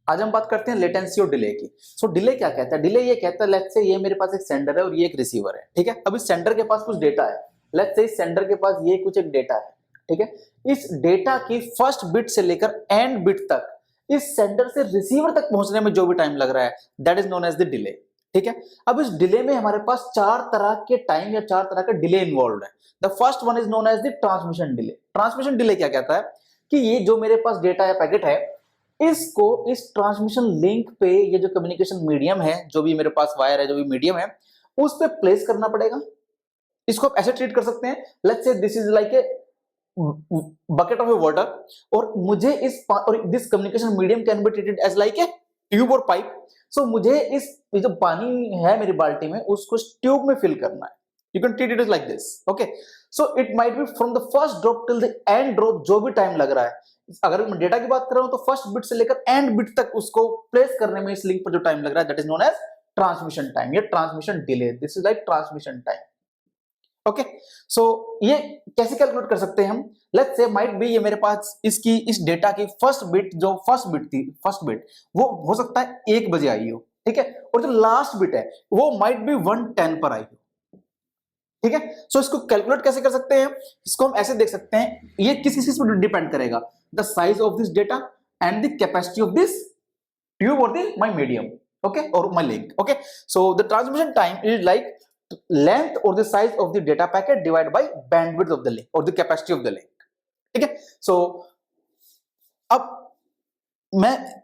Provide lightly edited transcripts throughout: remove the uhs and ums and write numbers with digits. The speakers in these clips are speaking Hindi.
आज हम बात करते हैं लेटेंसी और डिले की। सो डिले क्या कहता है? डिले ये कहता है लेट्स से ये मेरे पास एक सेंडर है और ये एक रिसीवर है, ठीक है। अब इस सेंडर के पास कुछ डेटा है, लेट्स से इस सेंडर के पास ये कुछ एक डेटा है, ठीक है। इस डेटा की फर्स्ट बिट से लेकर एंड बिट तक इस सेंडर से रिसीवर तक पहुंचने में जो भी टाइम लग रहा है that is known as the delay, ठीक है। अब इस डिले में हमारे पास चार तरह के टाइम या चार तरह का डिले इन्वॉल्व है। The first one is known as the transmission delay. Transmission delay क्या कहता है कि ये जो मेरे पास डेटा या पैकेट है इसको इस ट्रांसमिशन लिंक पे, ये जो कम्युनिकेशन मीडियम है, जो भी मेरे पास वायर है, जो भी मीडियम है, उस पे प्लेस करना पड़ेगा। इसको आप ऐसे ट्रीट कर सकते हैं, let's say this is like a bucket of a water और मुझे इस और this communication medium can be treated as like a tube और पाइप। सो मुझे इस जो पानी है मेरी बाल्टी में उसको इस ट्यूब में फिल करना है। You can treat it like this, okay. So it might be from the first drop till the end drop, जो भी टाइम लग रहा है। अगर मैं डेटा की बात कर रहा हूं तो फर्स्ट बिट से लेकर एंड बिट तक उसको प्लेस करने में इस लिंक पर जो टाइम लग रहा है that is known as transmission time या transmission delay. This is like transmission time, okay. So ये कैसे कैलकुलेट कर सकते हैं हम? लेट्स से माइट बी ये मेरे पास इसकी इस डेटा की फर्स्ट बिट, जो फर्स्ट बिट थी, फर्स्ट बिट वो हो सकता है 1 बजे आई हो, ठीक है। और जो लास्ट बिट है वो माइट बी 1:10 पर आई हो, ठीक है। सो इसको कैलकुलेट कैसे कर सकते हैं? इसको हम ऐसे देख सकते हैं, ये किस चीज पर डिपेंड करेगा? The size of this data and the capacity of this tube और द माय मीडियम, ओके, और my link, okay. So the transmission time is like length or the size of the data packet divided by bandwidth of the link or the capacity of the link, ठीक है। So अब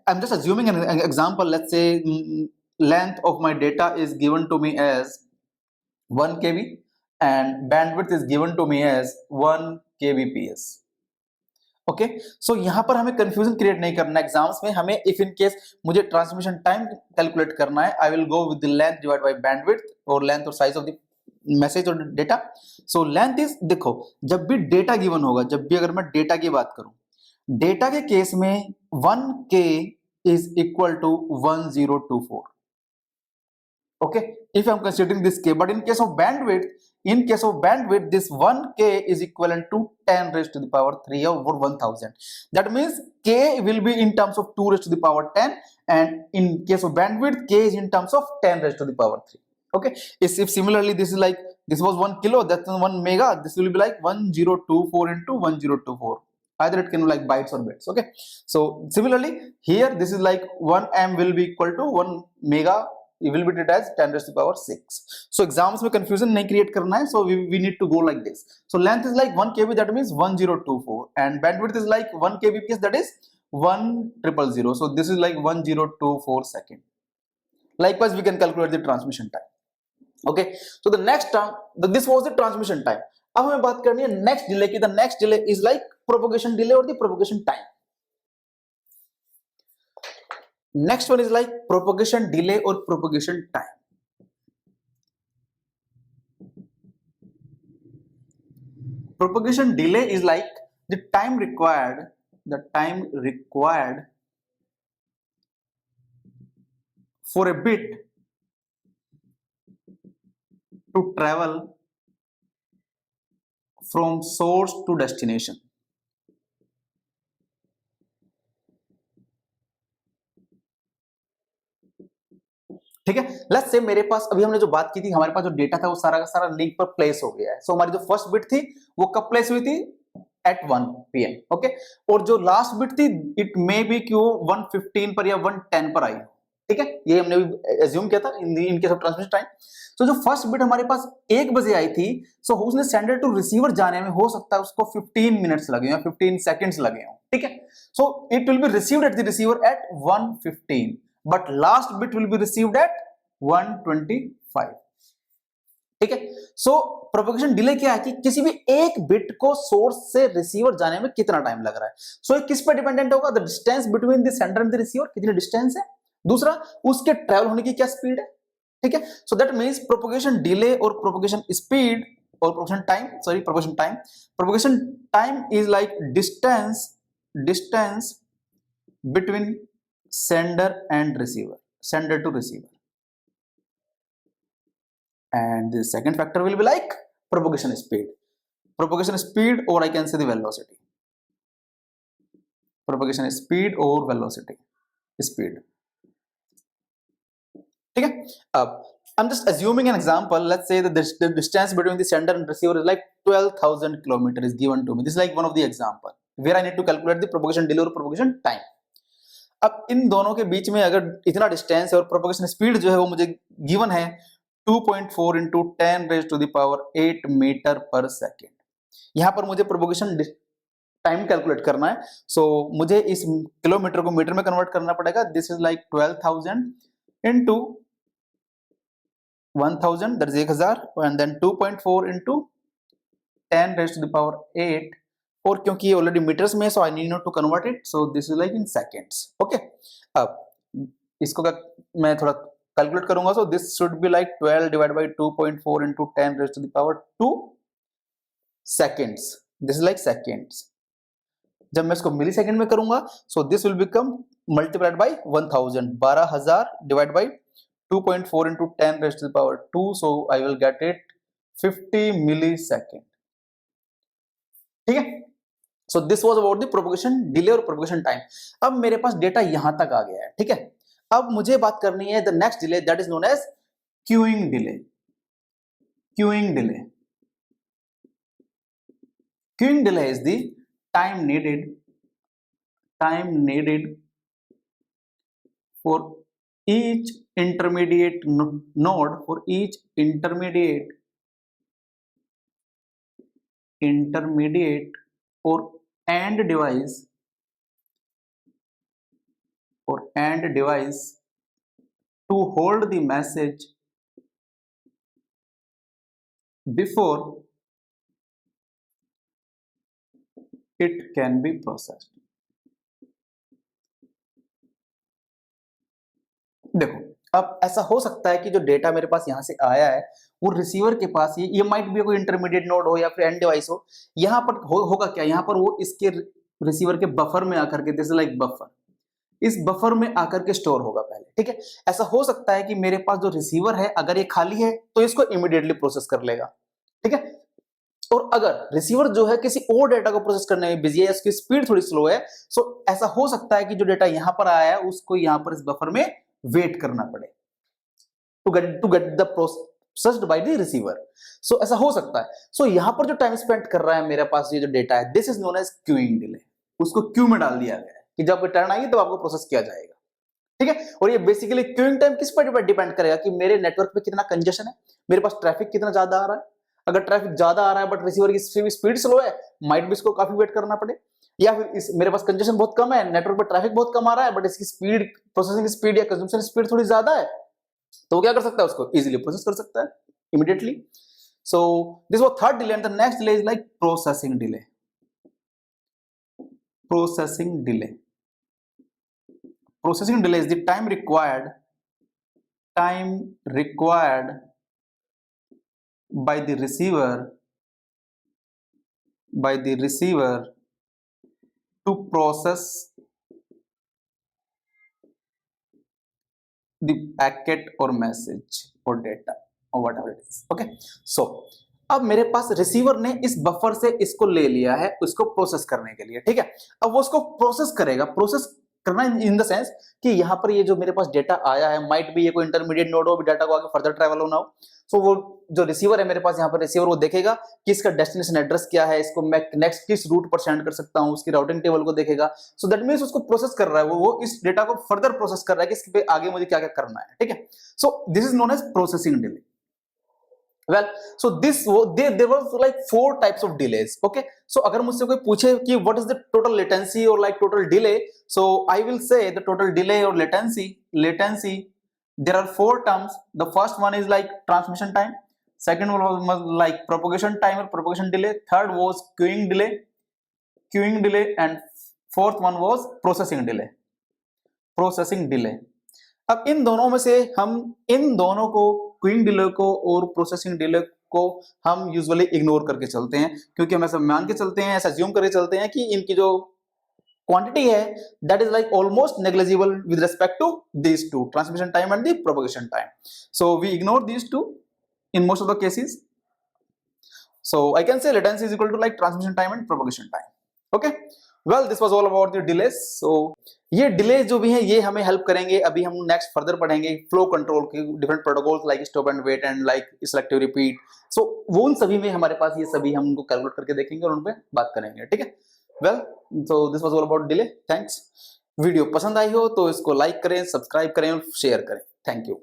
I'm just assuming an example. Let's say length of my data is given to me as 1 kb and bandwidth is given to me as 1 kbps, okay. So यहां पर हमें कंफ्यूजन क्रिएट नहीं करना एग्जाम्स में। हमें इफ इन केस मुझे ट्रांसमिशन टाइम कैलकुलेट करना है, I will go with the length divide by bandwidth और लेंथ और साइज ऑफ द मैसेज और डेटा। सो लेंथ इज, देखो जब भी डेटा गिवन होगा, जब भी अगर मैं डेटा की बात करूं, डेटा के केस में 1k is equal to 1024, okay, if I'm considering this k. But in case of bandwidth, this 1k is equivalent to 10 raised to the power 3 over 1000. That means k will be in terms of 2 raised to the power 10, and in case of bandwidth k is in terms of 10 raised to the power 3, okay. If similarly this is like, this was 1 kilo, that's 1 mega, this will be like 1024 into 1024. Either it can be like bytes or bits, okay. So similarly here this is like 1 m will be equal to 1 mega, it will be treated as 10 raised to the power 6. So exams में confusion नहीं create करना है, so we need to go like this. So length is like 1 kb, that means 1024, and bandwidth is like 1 kbps, that is 1000. So this is like 1024 second. Likewise we can calculate the transmission time, okay. So the next term, this was the transmission time. अब हमें बात करनी है next delay की। The next delay is like propagation delay or the propagation time. Next one is like propagation delay or propagation time. Propagation delay is like the time required for a bit to travel from source to destination. ठीक है। लेट्स से मेरे पास, अभी हमने जो बात की थी, हमारे पास जो डेटा था वो सारा का सारा लिंक पर प्लेस हो गया है। सो हमारी जो फर्स्ट बिट थी वो कब प्लेस हुई थी? At 1 PM, okay. और जो लास्ट बिट थी इट मे बी कि वो 1:15 पर या 1:10 पर आई हो, ठीक है। ये हमने भी एज्यूम किया था in case of transmission time. So जो फर्स्ट बिट हमारे पास 1 बजे आई थी, सो उसने सेंडर टू रिसीवर जाने में हो सकता है उसको 15 मिनट्स लगे या 15 सेकंड्स लगे हो, ठीक है। So it will be received at the receiver at 1:15, but last bit will be received at 1:25, ठीक है। सो प्रोपगेशन डिले क्या है कि किसी भी एक बिट को सोर्स से रिसीवर जाने में कितना टाइम लग रहा है। सो किस पर डिपेंडेंट होगा? The distance between the sender and the receiver, कितनी डिस्टेंस है। दूसरा, उसके ट्रैवल होने की क्या स्पीड है, ठीक है। So that means propagation delay और प्रोपगेशन स्पीड और propagation time is like distance between sender and receiver, sender to receiver, and the second factor will be like propagation speed, or I can say the velocity, propagation speed or velocity, speed. ठीक है, अब I'm just assuming an example. Let's say that the distance between the sender and receiver is like 12,000 kilometers is given to me. This is like one of the example where I need to calculate the propagation delay और propagation time. अब इन दोनों के बीच में अगर इतना डिस्टेंस है और प्रोपगेशन स्पीड जो है वो मुझे गिवन है 2.4 into 10 raised to the power 8 metre पर सेकेंड। यहां पर मुझे प्रोपगेशन टाइम कैलकुलेट करना है, सो मुझे इस किलोमीटर को मीटर में कन्वर्ट करना पड़ेगा। This is like 12,000 into 1000, that is 1000, and then 2.4 into 10 raised to the power 8, और क्योंकि ये ऑलरेडी मीटर्स में है, so I need not to convert it, so this is like in seconds. Okay, अब इसको मैं थोड़ा कैलकुलेट करूंगा, so this should be like 12 divide by 2.4 into 10 raised to the power 2 seconds. This is like seconds. जब मैं इसको मिली सेकेंड में करूंगा, so this will become multiplied by 1000, 12,000 divide by 2.4 into 10 raised to the power 2, so I will get it 50 millisecond. ठीक है, so this was about the propagation delay और propagation time. अब मेरे पास डेटा यहां तक आ गया है। ठीक है, अब मुझे बात करनी है the next delay, that is known as queuing delay. Queuing delay. Queuing delay is the time needed for each intermediate node, for each intermediate or AND device to hold the message before it can be processed. देखो, अब ऐसा हो सकता है कि जो डेटा मेरे पास यहां से आया है वो रिसीवर के पास ये माइट भी कोई इंटरमीडिएट नोड हो या फिर एंड डिवाइस हो, यहां पर होगा क्या, यहां पर वो इसके रिसीवर के बफर में आकर के, दिस इज लाइक बफर, इस बफर में आकर के स्टोर होगा पहले। ठीक है, ऐसा हो सकता है कि मेरे पास जो रिसीवर है अगर ये खाली है तो इसको इमीडिएटली प्रोसेस कर लेगा। ठीक है, और अगर रिसीवर जो है किसी और डेटा को प्रोसेस करने में बिजी है, उसकी स्पीड थोड़ी स्लो है, सो ऐसा हो सकता है कि जो डेटा यहां पर आया है उसको यहां पर इस बफर में वेट करना पड़े to get the processed by the receiver. So ऐसा हो सकता है। सो यहां पर जो टाइम स्पेंड कर रहा है मेरे पास ये जो डेटा है, this is known as queuing delay. उसको क्यू में डाल दिया गया है कि जब रिटर्न आएगी तो आपको प्रोसेस किया जाएगा। ठीक है, और ये बेसिकली क्यूइंग टाइम किस पर डिपेंड करेगा कि मेरे नेटवर्क पे कितना कंजेशन है, मेरे पास ट्रैफिक कितना ज्यादा आ रहा है। अगर ट्रैफिक ज्यादा आ रहा है बट रिसीवर की स्पीड स्लो है, माइट भी इसको काफी वेट करना पड़े, या फिर मेरे पास कंजेशन बहुत कम है, नेटवर्क पर ट्रैफिक बहुत कम आ रहा है बट इसकी स्पीड, प्रोसेसिंग स्पीड या कंजम्पशन स्पीड थोड़ी ज्यादा है, तो क्या कर सकता है, उसको इजीली प्रोसेस कर सकता है immediately. So this was third delay, and the next delay is like processing delay. Processing delay is the time required by the receiver to process the packet or message or data or whatever it is. Okay, so अब मेरे पास रिसीवर ने इस बफर से इसको ले लिया है उसको प्रोसेस करने के लिए। ठीक है, अब वो उसको प्रोसेस करेगा, प्रोसेस करना इन द सेंस कि यहाँ पर ये जो मेरे पास डेटा आया है, माइट भी ये कोई इंटरमीडिएट नोड हो, डाटा को आगे फर्दर ट्रैवल होना हो, सो वो जो रिसीवर है मेरे पास यहाँ पर रिसीवर वो देखेगा कि इसका डेस्टिनेशन एड्रेस क्या है, इसको मैं नेक्स्ट किस रूट पर सेंड कर सकता हूँ, उसकी राउटिंग टेबल को देखेगा। सो दैट मींस उसको प्रोसेस कर रहा है, वो इस डेटा को फर्दर प्रोसेस कर रहा है कि इसके आगे मुझे क्या क्या करना है। ठीक है, so this is known as processing delay. Well, so there was like 4 types of delays. Okay, so अगर मुझसे कोई पूछे कि what is the total latency or like total delay, so I will say the total delay or latency, there are 4 terms. The first one is like transmission time, second one was like propagation time or propagation delay, third was queuing delay, and fourth one was processing delay. अब इन दोनों में से हम इन दोनों को, क्यूइंग डिले को और प्रोसेसिंग डिले को, हम यूजुअली इग्नोर करके चलते हैं, क्योंकि हम ऐसा मान के चलते हैं, ऐसा अज्यूम करके चलते हैं कि इनकी जो क्वांटिटी है that is like almost negligible with respect to these two, transmission time and the propagation time. So we ignore these two in most of the cases. So I can say latency is equal to like transmission time and propagation time. Okay, well this was all about the delays. So ये डिले जो भी है ये हमें हेल्प करेंगे, अभी हम नेक्स्ट फर्दर पढ़ेंगे फ्लो कंट्रोल के different protocols like stop and wait and like selective repeat. So वो उन सभी में हमारे पास ये सभी हम उनको कैलकुलेट करके देखेंगे और उन पे बात करेंगे, ठीक है। Well so this was all about delay, thanks. Video पसंद आई हो तो इसको लाइक करें, सब्सक्राइब करें और शेयर करें। Thank you.